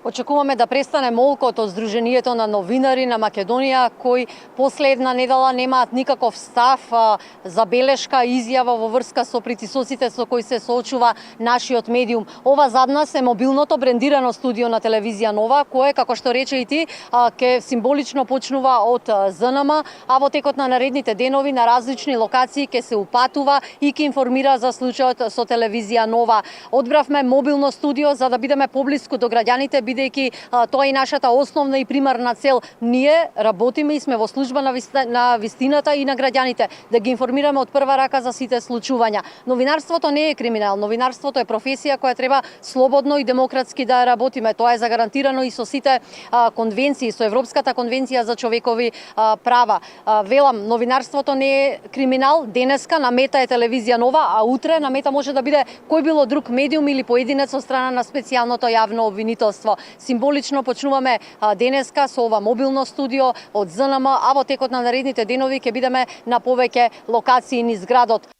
Очекуваме да престане молкот од Сдруженијето на новинари на Македонија, кои после една недела немаат никаков став, забелешка, изјава во врска со притисоците со кои се соочува нашиот медиум. Ова зад нас е мобилното брендирано студио на телевизија Нова, кое, како што рече и ти, ке символично почнува од ЗНМ, а во текот на наредните денови на различни локации ке се упатува и ке информира за случајот со телевизија Нова. Одбравме мобилно студио за да бидеме поблиску до граѓаните, бидејќи тоа е нашата основна и примарна цел. Ние работиме и сме во служба на вистината и на граѓаните, да ги информираме од прва рака за сите случувања. Новинарството не е криминал, новинарството е професија која треба слободно и демократски да работиме. Тоа е загарантирано и со сите конвенции, со Европската конвенција за човекови права. Велам, новинарството не е криминал, денеска на мета е телевизија Нова, а утре на мета може да биде кој било друг медиум или поединец од страна на специјалното јавно обвинителство. Символично почнуваме денеска со ова мобилно студио од ЗНМ, а во текот на наредните денови ќе бидеме на повеќе локации низ градот.